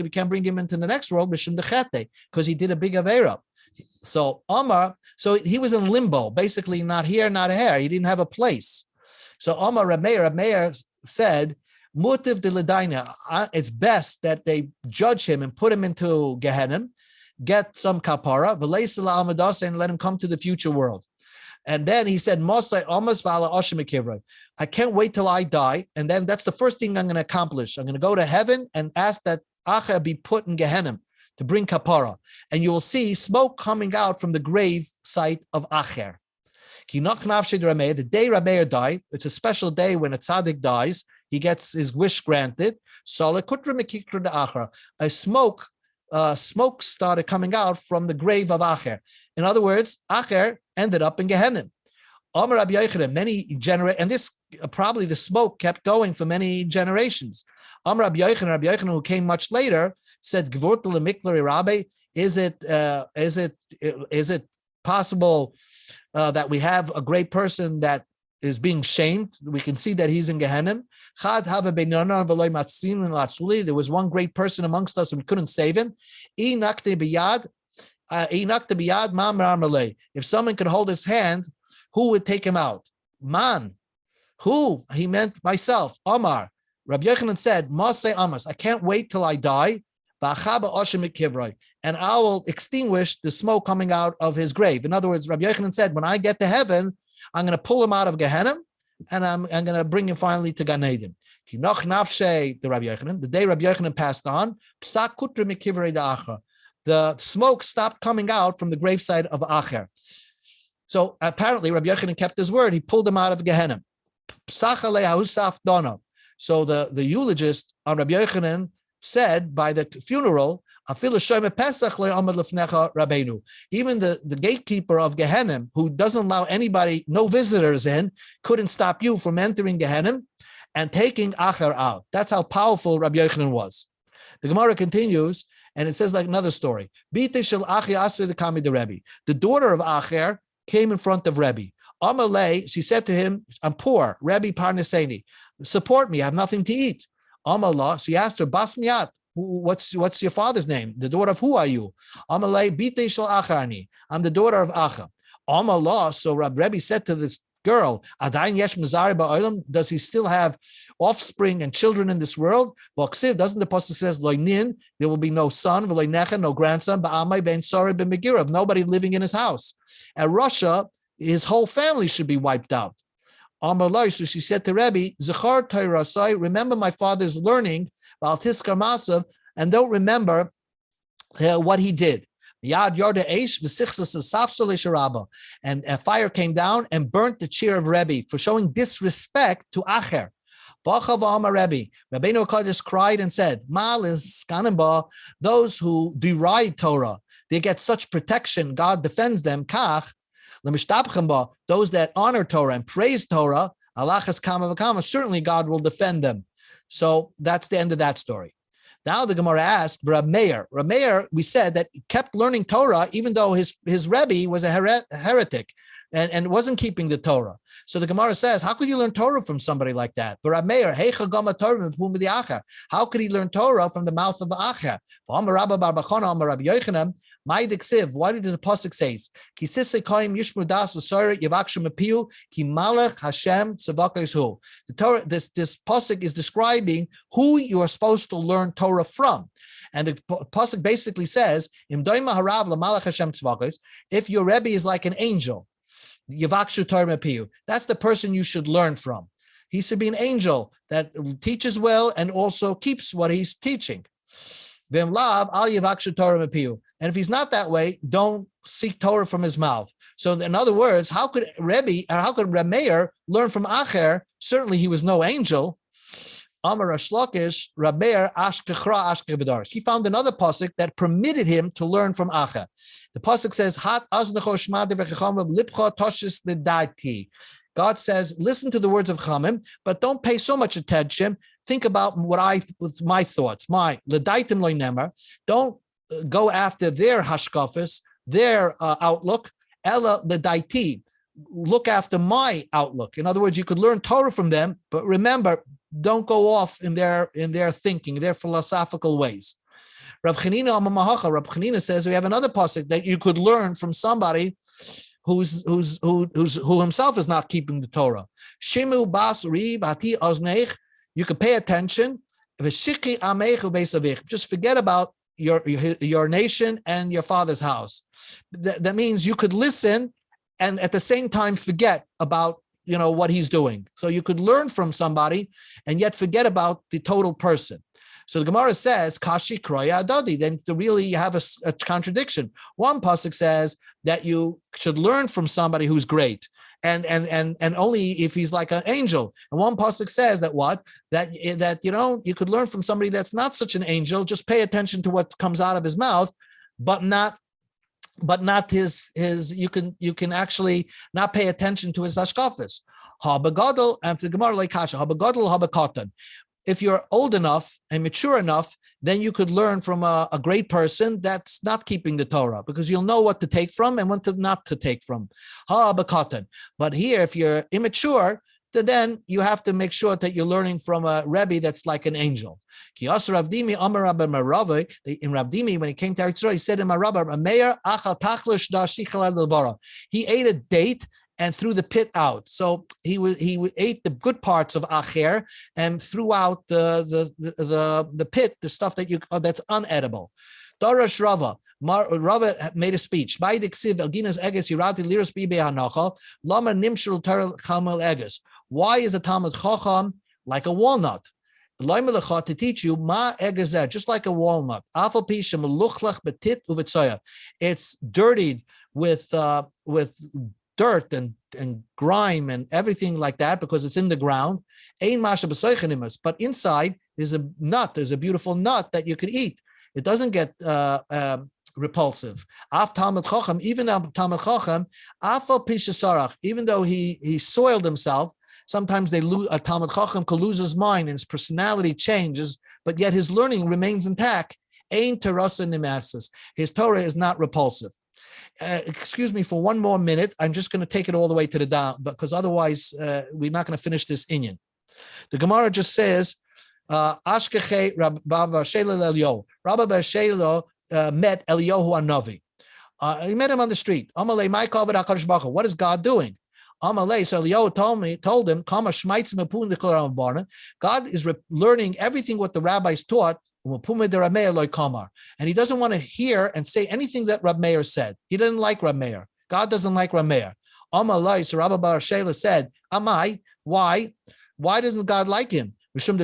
can't bring him into the next world because he did a big Avera. So Omar, so he was in limbo, basically not here, not here. He didn't have a place. So Omar Rab Meir said, Mutiv de Ledaina, it's best that they judge him and put him into Gehenna, get some kapara, and let him come to the future world. And then he said, I can't wait till I die. And then that's the first thing I'm going to accomplish. I'm going to go to heaven and ask that Acher be put in Gehenna to bring kapara. And you will see smoke coming out from the grave site of Acher. The day Rab Meir died, it's a special day when a tzaddik dies. He gets his wish granted. A smoke started coming out from the grave of Acher. In other words, Acher ended up in Gehenna. Amar Rabbi Yochanan, and this probably the smoke kept going for many generations. Amar Rabbi Yochanan, who came much later, said, "Gvurta lemikleri Rabbi, is it possible that we have a great person that is being shamed? We can see that he's in Gehenna. There was one great person amongst us and we couldn't save him. If someone could hold his hand, who would take him out? Man. Who? He meant myself. Omar. Rabbi Yochanan said, Masay Amos, I can't wait till I die. And I will extinguish the smoke coming out of his grave. In other words, Rabbi Yochanan said, when I get to heaven, I'm going to pull him out of Gehenna and I'm going to bring him finally to Gan Eden. The day Rabbi Yochanan passed on, the smoke stopped coming out from the graveside of Acher. So apparently Rabbi Yochanan kept his word. He pulled him out of Gehenna. So the eulogist on Rabbi Yochanan said by the funeral, even the gatekeeper of Gehenna, who doesn't allow anybody, no visitors in, couldn't stop you from entering Gehenna and taking Acher out. That's how powerful Rabbi Yochanan was. The Gemara continues, and it says like another story. The daughter of Acher came in front of Rebbe. Amalei, she said to him, I'm poor. Rebbe Parnaseni, support me. I have nothing to eat. Amalah, she asked her, Bas Miat, what's your father's name? The daughter of who are you? Amalei Bite Shel Acharni. I'm the daughter of Acha. Amalah, so Rebbe said to this girl, Adain Yesh Mazari Ba'olam, does he still have offspring and children in this world? V'oksiv, doesn't the pasuk says, Loinin, there will be no son, v'loy necha, no grandson, ba'amai ben sari ben megirav, nobody living in his house. At Russia, his whole family should be wiped out. Amalai, so she said to Rebbe, Zechar Tayrasai, remember my father's learning, Baltiskar Masav, and don't remember what he did. Yad Yarda Eish, V'sichsas Safsal Sharaba, and a fire came down and burnt the chair of Rebbe for showing disrespect to Acher. Bachav Amar Rebbe, Rabbeinu Kodesh cried and said, Mal is Skanimba, those who deride Torah, they get such protection, God defends them, Kach, those that honor Torah and praise Torah, Allah has kama v'kama, certainly God will defend them. So that's the end of that story. Now the Gemara asked Rab Meir. Rab Meir, we said that he kept learning Torah even though his Rebbe was a heretic and wasn't keeping the Torah. So the Gemara says, how could you learn Torah from somebody like that? But Rab Meir, how could he learn Torah from the mouth of the Acher? Why did the pasuk says, "Ki sifsei koyim yishmu das v'soyer yavakshu mepiu ki malach Hashem tzavakos hu." The Torah, this pasuk is describing who you are supposed to learn Torah from, and the pasuk basically says, "Im doima harav lamalach Hashem tzavakos." If your Rebbe is like an angel, yavakshu Torah mepiu, that's the person you should learn from. He should be an angel that teaches well and also keeps what he's teaching. V'im lav al yavakshu Torah mepiu. And if he's not that way, don't seek Torah from his mouth. So in other words, how could Reb Meir learn from Acher? Certainly he was no angel. Amar Ashlokish, Reb Meir ashkechra ashkech. He found another pasuk that permitted him to learn from Acher. The pasuk says, "Hat aznecho shma devrei chachamim lipcha toshis ledati." God says, listen to the words of Chamim, but don't pay so much attention. Think about my thoughts, my ledaitim loy nemer. Don't go after their hashkafis, their outlook. Ella ledaiti, look after my outlook. In other words, you could learn Torah from them, but remember, don't go off in their thinking, their philosophical ways. Rav Chanina says we have another pasuk that you could learn from somebody who himself is not keeping the Torah. Shimu bas ri bati ozneich. You could pay attention. Just forget about your nation and your father's house. That means you could listen and at the same time forget about what he's doing. So you could learn from somebody and yet forget about the total person. So the Gemara says, Kashi Kroya Adadi. Then really you have a contradiction. One pasuk says that you should learn from somebody who's great, and only if he's like an angel. And one pasuk says that you could learn from somebody that's not such an angel. Just pay attention to what comes out of his mouth, but not his. You can actually not pay attention to his hashkafis. Habagadol and the Gemara like Kasha. Habagadol habakatan. If you're old enough and mature enough, then you could learn from a great person that's not keeping the Torah, because you'll know what to take from and what not to take from. But here, if you're immature, then you have to make sure that you're learning from a Rebbe that's like an angel. In Ravdimi, when he came to Eretz Yisrael, he said in Marabba, he ate a date and threw the pit out. So he ate the good parts of Acher and threw out the pit, the stuff that's unedible. Darash Rava made a speech. Why is a Talmud Chacham like a walnut? To teach you, just like a walnut. It's dirtied with dirt and grime and everything like that because it's in the ground. But inside is a nut. There's a beautiful nut that you could eat. It doesn't get repulsive. Even Talmud Chacham, even though he soiled himself, sometimes a Talmud Chacham could lose his mind and his personality changes, but yet his learning remains intact. His Torah is not repulsive. excuse me for one more minute. I'm just going to take it all the way to the down, because otherwise we're not going to finish this inyan. The Gemara just says, Ashkeche Rabba Shela Eliyahu. Rabba Shela met Eliyahu Hanavi. He met him on the street. Amalei, my covet HaKadosh Baruch Hu. What is God doing? Amalei, so Eliyahu told him, Kama Shmaitzim Mepun Dekoram Barna. God is learning everything what the rabbis taught. And he doesn't want to hear and say anything that Rab Meir said. He doesn't like Rab Meir. God doesn't like Rab Meir. Amalei, so Rabba Bar Shela said, Amai, why? Why doesn't God like him? Because Rab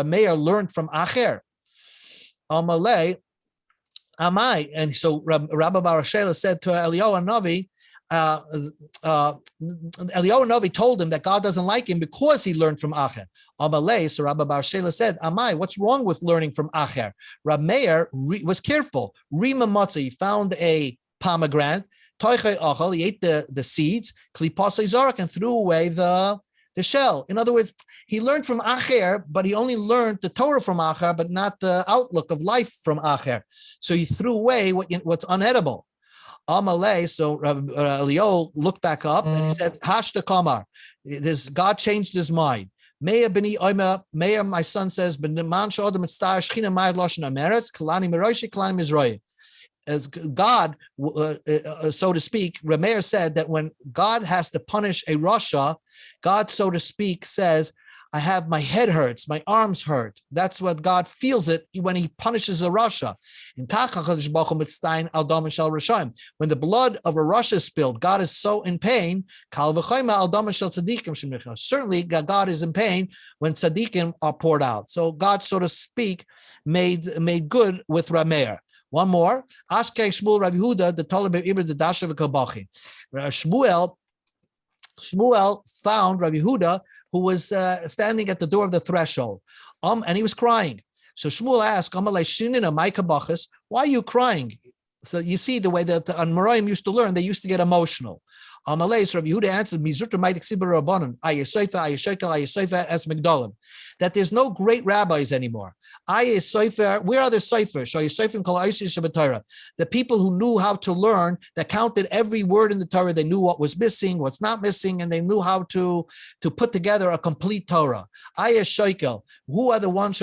Meir learned from Acher. Amalei, Amai, and so Rabba Bar Shela said to Eliyahu Hanavi, Eliyahu Hanavi told him that God doesn't like him because he learned from Acher. Amalei, so Rabba Bar Shela said, Amai, what's wrong with learning from Acher? Rab Meir was careful. Rima Matzah, he found a pomegranate. Toichei Achal, he ate the seeds. Klipasei Zorak, and threw away the shell. In other words, he learned from Acher, but he only learned the Torah from Acher, but not the outlook of life from Acher. So he threw away what's unedible. Amalei, so Eliyahu looked back up and he said, Hashta Kamar. God changed his mind. Meir, my son says, as God, so to speak, Rameir said that when God has to punish a Rasha, God, so to speak, says, I have my head hurts, my arms hurt. That's what God feels it when he punishes a Rasha. When the blood of a Rasha is spilled, God is so in pain. Certainly, God is in pain when tzaddikim are poured out. So God, so to speak, made good with Rameir. One more. Ashkei Shmuel Rav Yehuda, the Talmud Bavli the Dasha v'Kobachi. Shmuel found Rav Yehuda, who was standing at the door of the threshold, and he was crying. So Shmuel asked, why are you crying? So you see the way that the Amoraim used to learn, they used to get emotional. Amalei, so Rav Yehuda answered, that there's no great rabbis anymore. Where are the Sefer? The people who knew how to learn, that counted every word in the Torah, they knew what was missing, what's not missing, and they knew how to put together a complete Torah. Who are the ones?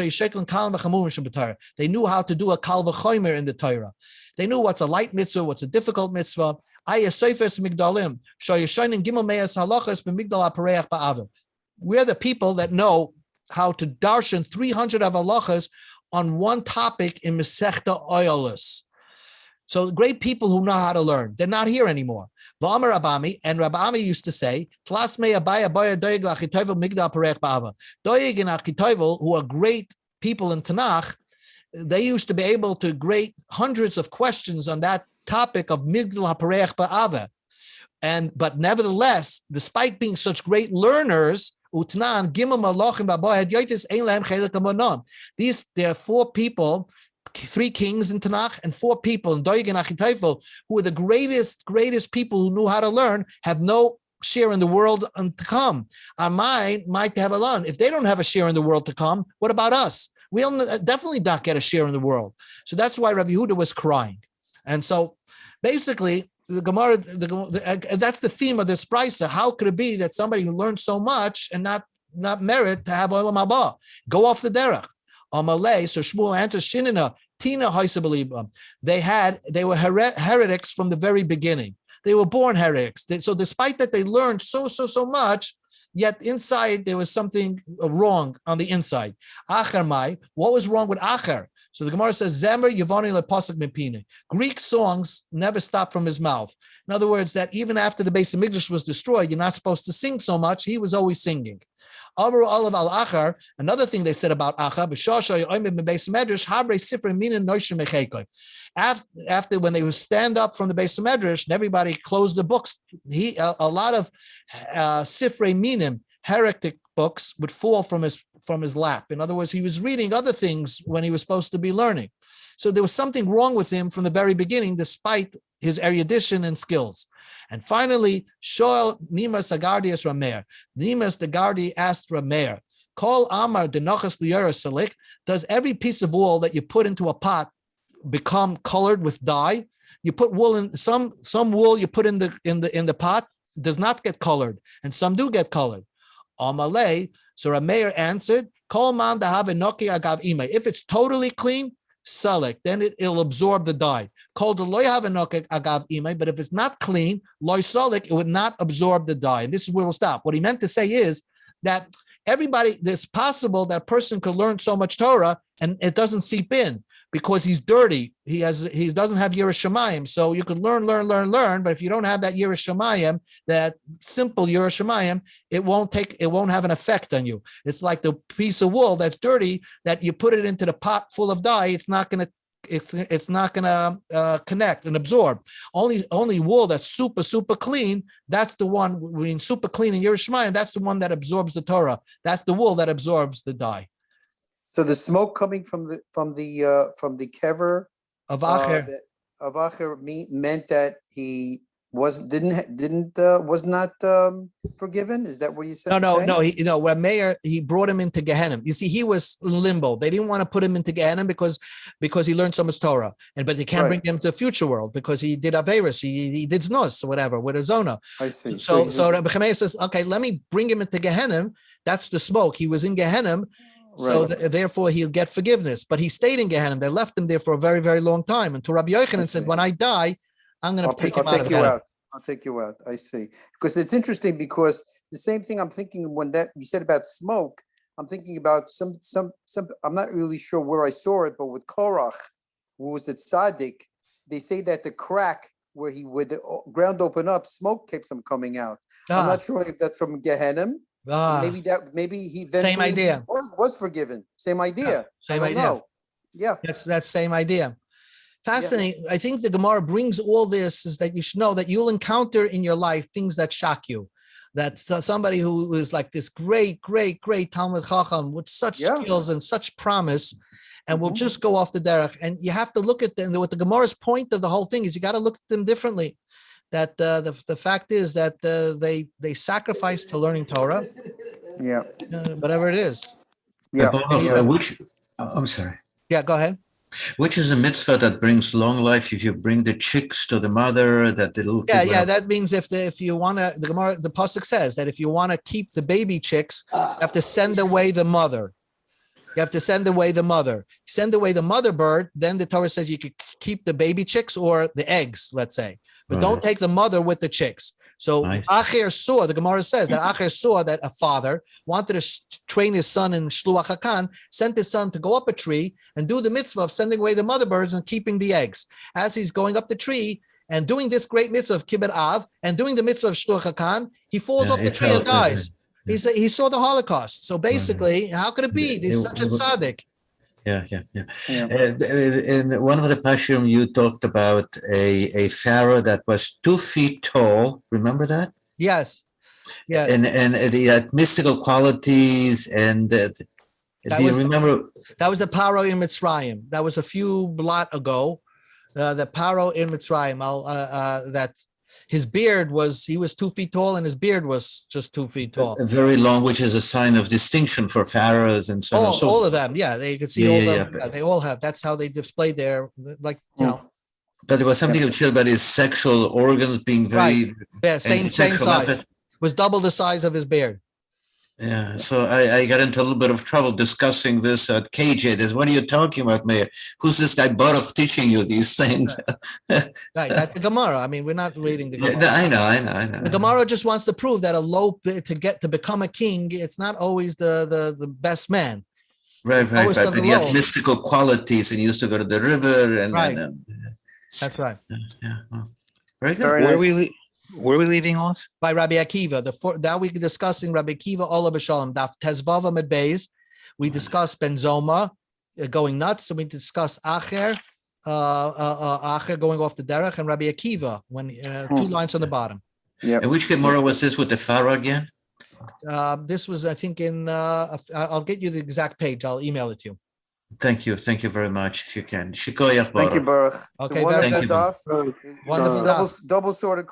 They knew how to do a kal v'chomer in the Torah. They knew what's a light mitzvah, what's a difficult mitzvah. We're the people that know how to darshan 300 of halachas on one topic in Masechta Oilus. So great people who know how to learn. They're not here anymore. V'amar Rabami, and Rabami used to say, Doeg and Achitovel, who are great people in Tanakh, they used to be able to grade hundreds of questions on that topic of Migdal HaPareach Ba'ava. But nevertheless, despite being such great learners, there are 4 people, 3 kings in Tanakh and 4 people in Doeg and Achitovel, who are the greatest people who knew how to learn, have no share in the world to come. Might have alone. If they don't have a share in the world to come, what about us? We'll definitely not get a share in the world. So that's why Rav Yehuda was crying. And so basically, the Gemara, that's the theme of this brisa. How could it be that somebody who learned so much and not merit to have olam haba? Go off the derech. Amalei, so Shmuel answers, Shinina, Tina Haisabelibam. They were heretics from the very beginning. They were born heretics. So despite that they learned so much, yet inside there was something wrong on the inside. Acher mai, what was wrong with Acher? So the Gemara says, Zemer Yevani lepasuk mipine. Greek songs never stopped from his mouth. In other words, that even after the Beis Hamikdash was destroyed, you're not supposed to sing so much. He was always singing. Another thing they said about Acher, after when they would stand up from the Beis Medrash and everybody closed the books, a lot of Sifrei Minim, heretic books, would fall from his lap. In other words, he was reading other things when he was supposed to be learning. So there was something wrong with him from the very beginning, despite his erudition and skills. And finally, Shoel Nimas Agardias Rameir. Nimas the Gardi asked Rameir, Kol Amar Denachas Liyara Salik, does every piece of wool that you put into a pot become colored with dye. You put wool in some wool you put in the pot does not get colored, and some do get colored. Amalei. So Rameir answered, Kol man dahav enoki agav imay. If it's totally clean, salik, then it'll absorb the dye. Kol deloy have enoki agav imay. But if it's not clean, loy salik, it would not absorb the dye. And this is where we'll stop. What he meant to say is that it's possible that person could learn so much Torah and it doesn't seep in because he's dirty. He doesn't have Yiras Shamayim. So you could learn. But if you don't have that Yiras Shamayim, that simple Yiras Shamayim, it won't have an effect on you. It's like the piece of wool that's dirty that you put it into the pot full of dye. It's not going to connect and absorb. Only wool that's super clean. That's the one. When super clean and Yiras Shamayim, that's the one that absorbs the Torah. That's the wool that absorbs the dye. So the smoke coming from the kever Of Acher. of Acher meant that he was not forgiven. Is that what you said? No. When Meir, he brought him into Gehenna. You see, he was in limbo. They didn't want to put him into Gehenna because he learned so much Torah, but they can't bring him to the future world because he did Averis, he did Znos or whatever with a Zona. I see. So Rabbi Meir says, okay, let me bring him into Gehenna. That's the smoke. He was in Gehenna. So therefore he'll get forgiveness, but he stayed in Gehenna. They left him there for a very, very long time. And to Rabbi Yochanan said, when I die, I'm going to take him out of Gehenna. I'll take you out. I see. Because it's interesting because the same thing I'm thinking when that you said about smoke, I'm thinking about some, I'm not really sure where I saw it, but with Korach, who was at Tzaddik, they say that the crack where he would the ground open up, smoke keeps him coming out. I'm not sure if that's from Gehenna. Maybe he then same idea was forgiven. Same idea. Same idea. Know. Yeah, that's same idea. Fascinating. Yeah. I think the Gemara brings all this is that you should know that you'll encounter in your life things that shock you. That somebody who is like this great Talmud Chacham with such skills and such promise, and will just go off the derech. And you have to look at them. What the Gemara's point of the whole thing is, you got to look at them differently. That the fact is that they sacrifice to learning Torah. Yeah. Whatever it is. Yeah. I'm sorry. Yeah, go ahead. Which is a mitzvah that brings long life. If you bring the chicks to the mother, that the little that means if you want to, the pasuk says that if you want to keep the baby chicks, you have to send away the mother. You have to send away the mother. Send away the mother bird. Then the Torah says you could keep the baby chicks or the eggs, let's say. But don't take the mother with the chicks. So Acher saw, the Gemara says that Acher saw that a father wanted to train his son in Shluach HaKan, sent his son to go up a tree and do the mitzvah of sending away the mother birds and keeping the eggs. As he's going up the tree and doing this great mitzvah of Kibbut Av and doing the mitzvah of Shluach HaKan, he falls off the tree and dies. He saw the Holocaust. So basically, how could it be? He's such a tzaddik. Yeah. In one of the Pashim, you talked about a pharaoh that was 2 feet tall. Remember that? Yes. Yeah. And he had mystical qualities. And do you remember? That was the Paro in Mitzrayim. That was a few blot ago. The Paro in Mitzrayim. That his beard was 2 feet tall, and his beard was just 2 feet tall. Very long, which is a sign of distinction for pharaohs and so on. All of them, they could see they all have. That's how they displayed their, like, you know. But there was something about his sexual organs being very same size. Was double the size of his beard. Yeah, so I got into a little bit of trouble discussing this at KJ. What are you talking about, Mayor? Who's this guy Baruch teaching you these things? Right, that's the Gemara. I mean, we're not reading the Gemara. I know. The Gemara just wants to prove that to become a king, it's not always the best man. Right. But he had mystical qualities, and he used to go to the river. And that's right. Yeah. Well, very good. Very nice. Where are we leaving off? By Rabbi Akiva. Now we're discussing Rabbi Akiva Ola B'Shalom Daf Tezvav Amud Beis. We discussed Benzoma going nuts, and we discussed Acher going off the derech, and Rabbi Akiva 2 lines on the bottom. Yeah. And which Gemara was this with the pharaoh again? This was, I think, I'll get you the exact page. I'll email it to you. Thank you very much. If you can, Shikoyach Baruch. Thank you, Baruch. Okay, wonderful daf. Double-sided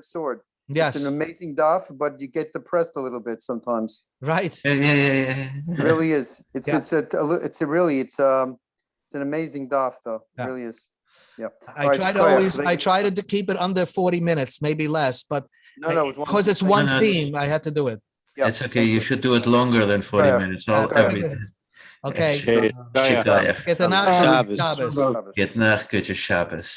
sword. Yes, it's an amazing daf, but you get depressed a little bit sometimes. Right. Yeah. It really is. It's It's an amazing daf, though. Yeah. It really is. Yeah. I All right, try to Shkoyach, always, thank I you. try to keep it under 40 minutes, maybe less, but No, it was because it's wonderful. one No, no. theme, I had to do it. Yeah, It's okay. thank You you. should do it longer than 40 Shkoyach. minutes Shkoyach. every day. Okay. Okay, Shikayach. Get the Shabbos. Shabbos. Shabbos. Get nach, good Shabbos.